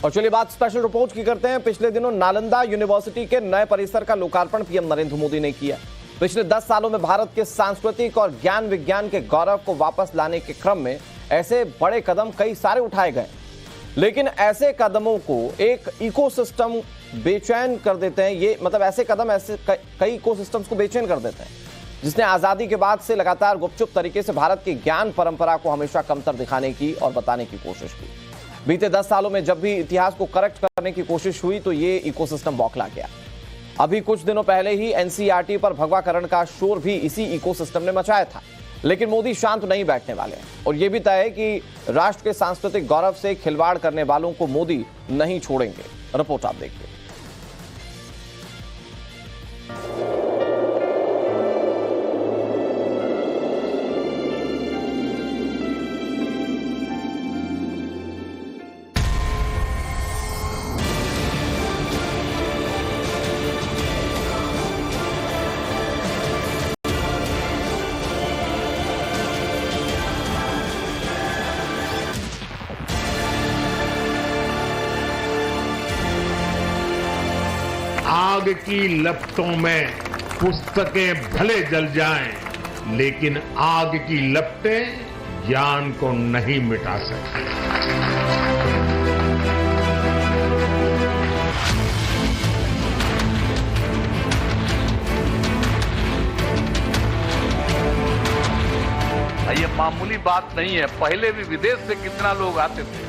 और चलिए बात स्पेशल रिपोर्ट की करते हैं। पिछले दिनों नालंदा यूनिवर्सिटी के नए परिसर का लोकार्पण पीएम नरेंद्र मोदी ने किया। पिछले 10 सालों में भारत के सांस्कृतिक और ज्ञान विज्ञान के गौरव को वापस लाने के क्रम में ऐसे बड़े कदम कई सारे उठाए गए, लेकिन ऐसे कदमों को एक इकोसिस्टम बेचैन कर देते हैं। ये मतलब ऐसे कदम ऐसे कई इकोसिस्टम्स को बेचैन कर देते हैं, जिसने आजादी के बाद से लगातार गुपचुप तरीके से भारत की ज्ञान परंपरा को हमेशा कमतर दिखाने की और बताने की कोशिश की। बीते 10 सालों में जब भी इतिहास को करेक्ट करने की कोशिश हुई तो ये इकोसिस्टम बौखला गया। अभी कुछ दिनों पहले ही एनसीईआरटी पर भगवाकरण का शोर भी इसी इकोसिस्टम ने मचाया था, लेकिन मोदी शांत नहीं बैठने वाले हैं और यह भी तय है कि राष्ट्र के सांस्कृतिक गौरव से खिलवाड़ करने वालों को मोदी नहीं छोड़ेंगे। रिपोर्ट आप देखिए। आग की लपटों में पुस्तकें भले जल जाएं, लेकिन आग की लपटें ज्ञान को नहीं मिटा सकती। ये मामूली बात नहीं है। पहले भी विदेश से कितना लोग आते थे,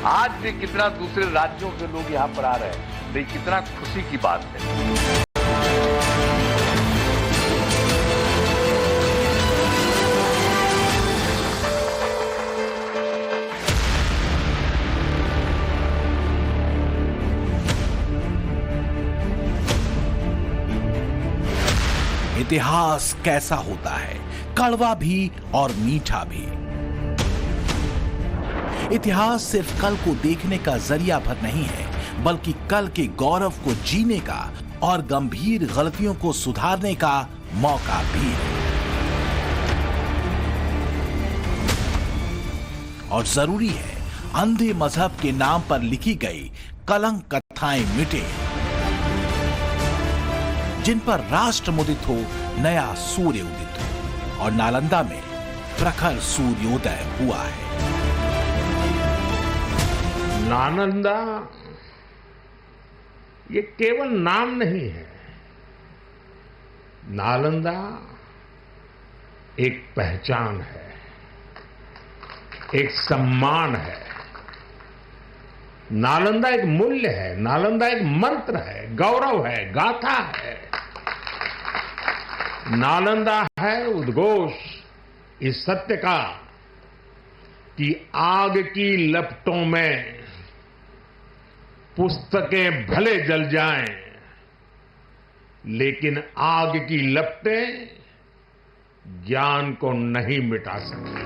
आज भी कितना दूसरे राज्यों के लोग यहाँ पर आ रहे हैं। ये कितना खुशी की बात है। इतिहास कैसा होता है, कड़वा भी और मीठा भी। इतिहास सिर्फ कल को देखने का जरिया भर नहीं है, बल्कि कल के गौरव को जीने का और गंभीर गलतियों को सुधारने का मौका भी है। और जरूरी है अंधे मजहब के नाम पर लिखी गई कलंक कथाएं मिटे, जिन पर राष्ट्र मुदित हो, नया सूर्य उदित हो। और नालंदा में प्रखर सूर्योदय हुआ है। नालंदा ये केवल नाम नहीं है। नालंदा एक पहचान है, एक सम्मान है। नालंदा एक मूल्य है, नालंदा एक मंत्र है, गौरव है, गाथा है। नालंदा है उद्घोष इस सत्य का कि आग की लपटों में पुस्तकें भले जल जाएं, लेकिन आग की लपटें ज्ञान को नहीं मिटा सकती।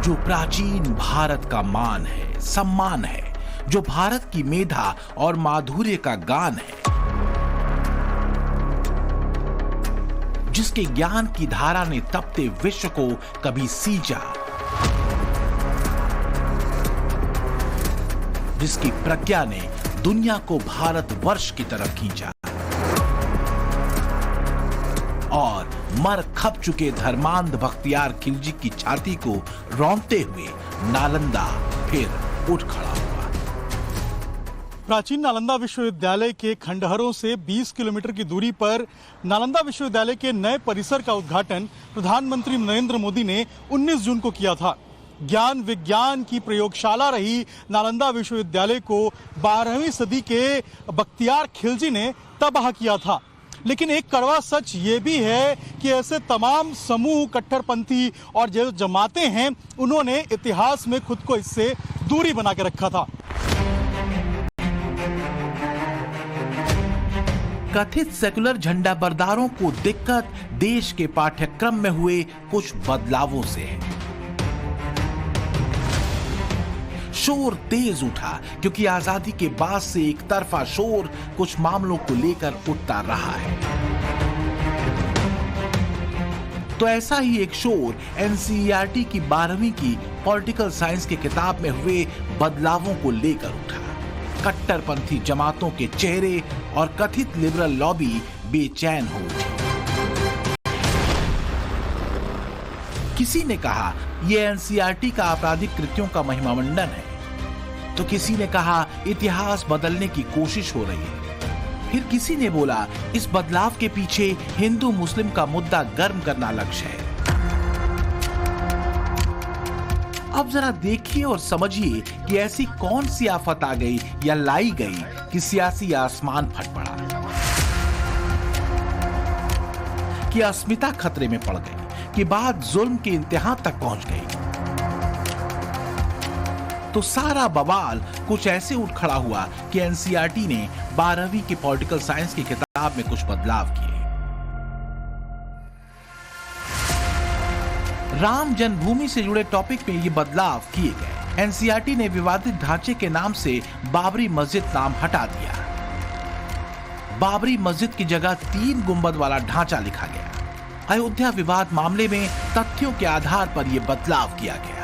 जो प्राचीन भारत का मान है, सम्मान है, जो भारत की मेधा और माधुर्य का गान है, जिसके ज्ञान की धारा ने तपते विश्व को कभी सींचा, जिसकी प्रज्ञा ने दुनिया को भारतवर्ष की तरफ खींचा, और मर खप चुके धर्मांध बख्तियार खिलजी की छाती को रौंदते हुए नालंदा फिर उठ खड़ा हुआ। प्राचीन नालंदा विश्वविद्यालय के खंडहरों से 20 किलोमीटर की दूरी पर नालंदा विश्वविद्यालय के नए परिसर का उद्घाटन प्रधानमंत्री नरेंद्र मोदी ने 19 जून को किया था। ज्ञान विज्ञान की प्रयोगशाला रही नालंदा विश्वविद्यालय को 12वीं सदी के बख्तियार खिलजी ने तबाह किया था। लेकिन एक कड़वा सच ये भी है कि ऐसे तमाम समूह, कट्टरपंथी और जो जमातें हैं, उन्होंने इतिहास में खुद को इससे दूरी बना के रखा था। कथित सेकुलर झंडा बरदारों को दिक्कत देश के पाठ्यक्रम में हुए कुछ बदलावों से है। शोर तेज उठा क्योंकि आजादी के बाद से एक तरफा शोर कुछ मामलों को लेकर उठता रहा है। तो ऐसा ही एक शोर एनसीईआरटी की 12वीं की पॉलिटिकल साइंस की किताब में हुए बदलावों को लेकर उठा। कट्टरपंथी जमातों के चेहरे और कथित लिबरल लॉबी बेचैन हो उठी। किसी ने कहा यह एनसीईआरटी का आपराधिक कृत्यों का महिमामंडन है, तो किसी ने कहा इतिहास बदलने की कोशिश हो रही है। फिर किसी ने बोला इस बदलाव के पीछे हिंदू मुस्लिम का मुद्दा गर्म करना लक्ष्य है। अब जरा देखिए और समझिए कि ऐसी कौन सी आफत आ गई या लाई गई कि सियासी आसमान फट पड़ा, कि अस्मिता खतरे में पड़ गई, कि बात जुल्म के इंतहा तक पहुंच गई। तो सारा बवाल कुछ ऐसे उठ खड़ा हुआ कि एनसीईआरटी ने 12वीं की पॉलिटिकल साइंस की किताब में कुछ बदलाव किए। राम जन्मभूमि से जुड़े टॉपिक में ये बदलाव किए गए। एनसीईआरटी ने विवादित ढांचे के नाम से बाबरी मस्जिद नाम हटा दिया। बाबरी मस्जिद की जगह 3 गुंबद वाला ढांचा लिखा गया। अयोध्या विवाद मामले में तथ्यों के आधार पर यह बदलाव किया गया।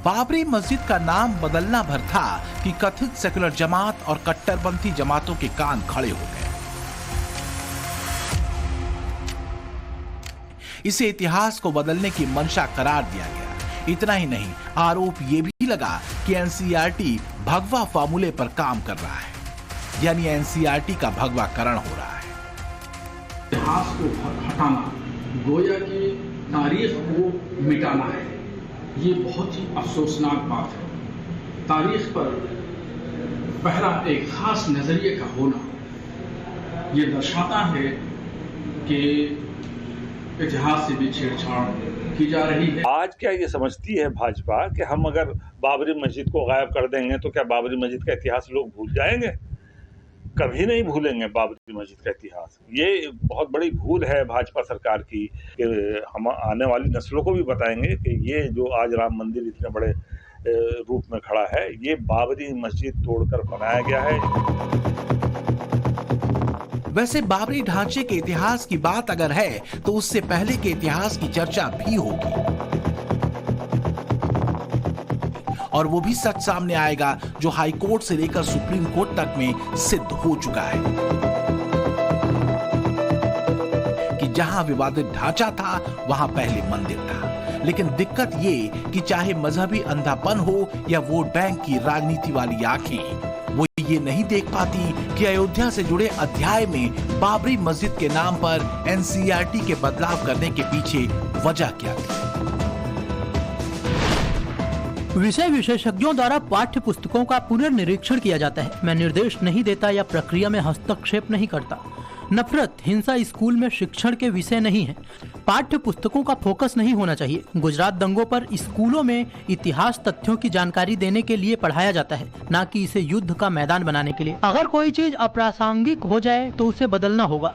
बाबरी मस्जिद का नाम बदलना भर था कि कथित सेकुलर जमात और कट्टरपंथी जमातों के कान खड़े हो गए। इसे इतिहास को बदलने की मंशा करार दिया गया। इतना ही नहीं, आरोप यह भी लगा कि एनसीईआरटी भगवा फार्मूले पर काम कर रहा है, यानी एनसीईआरटी का भगवाकरण हो रहा है। इतिहास को हटाना, गोया की तारीख को मिटाना है, ये बहुत ही अफसोसनाक बात है। तारीख पर पहला एक खास नजरिए का होना ये दर्शाता है कि इतिहास से भी छेड़छाड़ की जा रही है। आज क्या ये समझती है भाजपा कि हम अगर बाबरी मस्जिद को गायब कर देंगे तो क्या बाबरी मस्जिद का इतिहास लोग भूल जाएंगे? कभी नहीं भूलेंगे बाबरी मस्जिद का इतिहास। ये बहुत बड़ी भूल है भाजपा सरकार की कि हम आने वाली नस्लों को भी बताएंगे कि ये जो आज राम मंदिर इतने बड़े रूप में खड़ा है, ये बाबरी मस्जिद तोड़कर बनाया गया है। वैसे बाबरी ढांचे के इतिहास की बात अगर है तो उससे पहले के इतिहास की चर्चा भी होगी, और वो भी सच सामने आएगा जो हाई कोर्ट से लेकर सुप्रीम कोर्ट तक में सिद्ध हो चुका है कि जहां विवादित ढांचा था वहां पहले मंदिर था। लेकिन दिक्कत ये कि चाहे मजहबी अंधापन हो या वोट बैंक की राजनीति वाली आंखें, वो ये नहीं देख पाती कि अयोध्या से जुड़े अध्याय में बाबरी मस्जिद के नाम पर एनसीईआरटी के बदलाव करने के पीछे वजह क्या थी। विषय विशेषज्ञों द्वारा पाठ्य पुस्तकों का पुनर्निरीक्षण किया जाता है। मैं निर्देश नहीं देता या प्रक्रिया में हस्तक्षेप नहीं करता। नफरत, हिंसा स्कूल में शिक्षण के विषय नहीं है। पाठ्य पुस्तकों का फोकस नहीं होना चाहिए। गुजरात दंगों पर स्कूलों में इतिहास तथ्यों की जानकारी देने के लिए पढ़ाया जाता है, न कि इसे युद्ध का मैदान बनाने के लिए। अगर कोई चीज अप्रासंगिक हो जाए तो उसे बदलना होगा।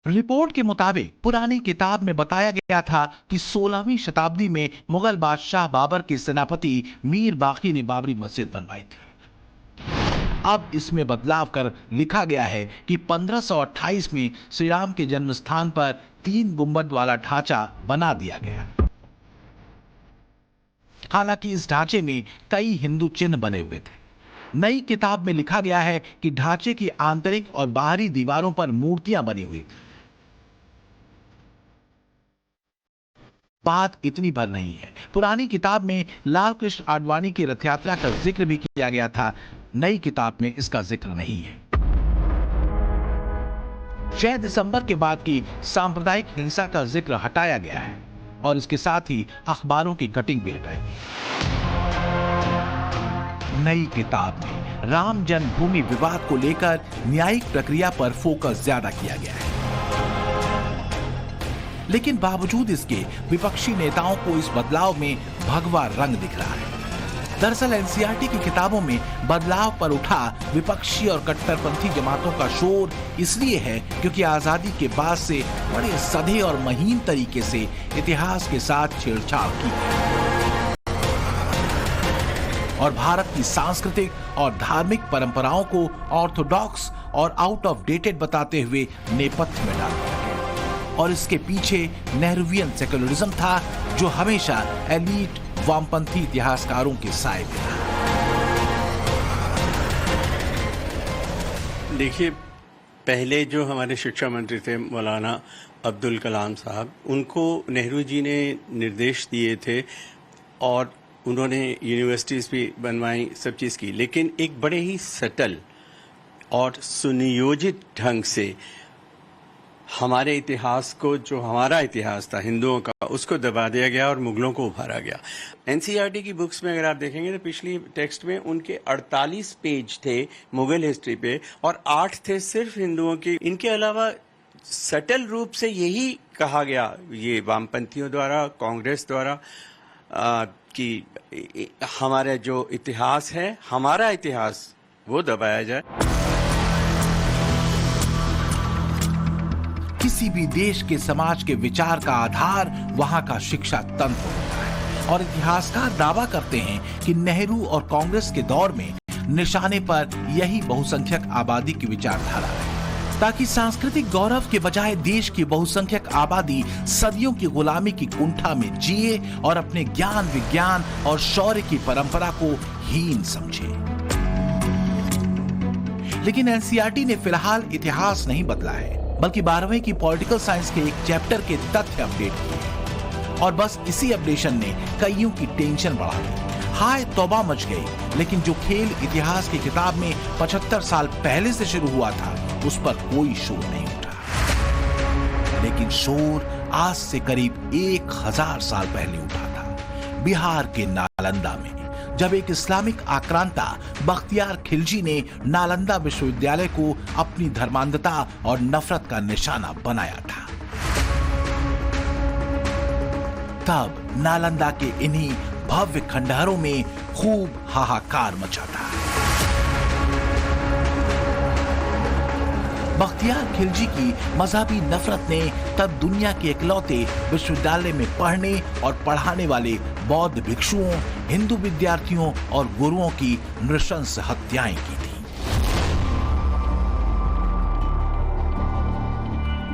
रिपोर्ट के मुताबिक पुरानी किताब में बताया गया था कि 16वीं शताब्दी में मुगल बादशाह बाबर के सेनापति मीर बाकी ने बाबरी मस्जिद बनवाई थी। अब इसमें बदलाव कर लिखा गया है कि 1528 में श्री राम के जन्म स्थान पर 3 गुंबद वाला ढांचा बना दिया गया। हालांकि इस ढांचे में कई हिंदू चिन्ह बने हुए थे। नई किताब में लिखा गया है कि ढांचे की आंतरिक और बाहरी दीवारों पर मूर्तियां बनी हुई। बात इतनी भर नहीं है। पुरानी किताब में लाल कृष्ण आडवाणी की रथ यात्रा का जिक्र भी किया गया था, नई किताब में इसका जिक्र नहीं है। 6 दिसंबर के बाद की सांप्रदायिक हिंसा का जिक्र हटाया गया है और इसके साथ ही अखबारों की कटिंग भी हटाई। नई किताब में राम जन्मभूमि विवाद को लेकर न्यायिक प्रक्रिया पर फोकस ज्यादा किया गया है, लेकिन बावजूद इसके विपक्षी नेताओं को इस बदलाव में भगवा रंग दिख रहा है। दरअसल एनसीईआरटी की किताबों में बदलाव पर उठा विपक्षी और कट्टरपंथी जमातों का शोर इसलिए है क्योंकि आजादी के बाद से बड़े सधे और महीन तरीके से इतिहास के साथ छेड़छाड़ की और भारत की सांस्कृतिक और धार्मिक परंपराओं को ऑर्थोडॉक्स और आउट ऑफ डेटेड बताते हुए नेपथ्य में डाल दिया गया। और इसके पीछे नेहरूवियन सेक्युलरिज्म था, जो हमेशा एलीट वामपंथी इतिहासकारों के साए में रहा। देखिए, पहले जो हमारे शिक्षा मंत्री थे मौलाना अब्दुल कलाम साहब, उनको नेहरू जी ने निर्देश दिए थे और उन्होंने यूनिवर्सिटीज़ भी बनवाई, सब चीज़ की, लेकिन एक बड़े ही सटल और सुनियोजित ढंग से हमारे इतिहास को, जो हमारा इतिहास था हिंदुओं का, उसको दबा दिया गया और मुगलों को उभारा गया। एनसीईआरटी की बुक्स में अगर आप देखेंगे तो पिछली टेक्स्ट में उनके 48 पेज थे मुगल हिस्ट्री पे और 8 थे सिर्फ हिंदुओं के। इनके अलावा सटल रूप से यही कहा गया, ये वामपंथियों द्वारा, कांग्रेस द्वारा, कि हमारा जो इतिहास है, हमारा इतिहास, वो दबाया जाए। किसी भी देश के समाज के विचार का आधार वहां का शिक्षा तंत्र होता है और इतिहासकार दावा करते हैं कि नेहरू और कांग्रेस के दौर में निशाने पर यही बहुसंख्यक आबादी की विचारधारा है, ताकि सांस्कृतिक गौरव के बजाय देश की बहुसंख्यक आबादी सदियों की गुलामी की कुंठा में जिए और अपने ज्ञान, विज्ञान और शौर्य की परंपरा को हीन समझे। लेकिन एनसीईआरटी ने फिलहाल इतिहास नहीं बदला है, बल्कि 12वीं की पॉलिटिकल साइंस के एक चैप्टर के तथ्य अपडेट किए और बस इसी अपडेशन ने कईयों की टेंशन बढ़ा दी। हाय तौबा मच गई, लेकिन जो खेल इतिहास की किताब में 75 साल पहले से शुरू हुआ था, उस पर कोई शोर नहीं उठा। लेकिन शोर आज से करीब 1000 साल पहले उठा था, बिहार के नालंदा में, जब एक इस्लामिक आक्रांता बख्तियार खिलजी ने नालंदा विश्वविद्यालय को अपनी धर्मांधता और नफरत का निशाना बनाया था। तब नालंदा के इन्हीं भव्य खंडहरों में खूब हाहाकार मचा था। बख्तियार खिलजी की मजहबी नफरत ने तब दुनिया के इकलौते विश्वविद्यालय में पढ़ने और पढ़ाने वाले बौद्ध भिक्षुओं, हिंदू विद्यार्थियों और गुरुओं की नृशंस हत्याएं की थी।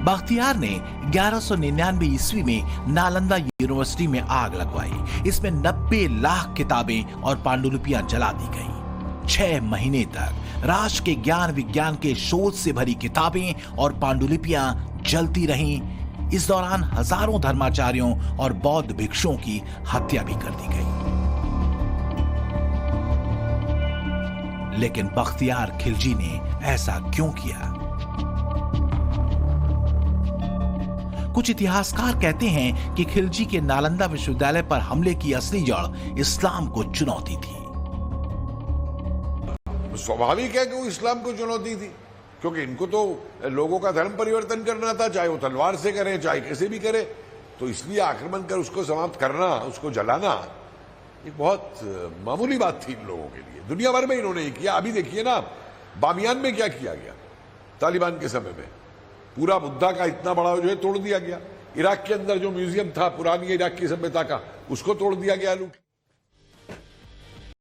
बख्तियार ने 1199 ईस्वी में नालंदा यूनिवर्सिटी में आग लगवाई। इसमें 90 लाख किताबें और पांडुलिपियां जला दी गईं। 6 महीने तक राष्ट्र के ज्ञान विज्ञान के शोध से भरी किताबें और पांडुलिपियां जलती रहीं। इस दौरान हजारों धर्माचार्यों और बौद्ध भिक्षुओं की हत्या भी कर दी गई। लेकिन बख्तियार खिलजी ने ऐसा क्यों किया? कुछ इतिहासकार कहते हैं कि खिलजी के नालंदा विश्वविद्यालय पर हमले की असली जड़ इस्लाम को चुनौती थी। स्वाभाविक है कि वो इस्लाम को चुनौती थी, क्योंकि इनको तो लोगों का धर्म परिवर्तन करना था, चाहे वो तलवार से करें चाहे कैसे भी करें। तो इसलिए आक्रमण कर उसको समाप्त करना, उसको जलाना, एक बहुत मामूली बात थी इन लोगों के लिए। दुनिया भर में इन्होंने किया। अभी देखिए ना, बामियान में क्या किया गया तालिबान के समय में, पूरा बुद्धा का इतना बड़ा जो है तोड़ दिया गया। इराक के अंदर जो म्यूजियम था पुरानी इराक की सभ्यता का, उसको तोड़ दिया गया लूट।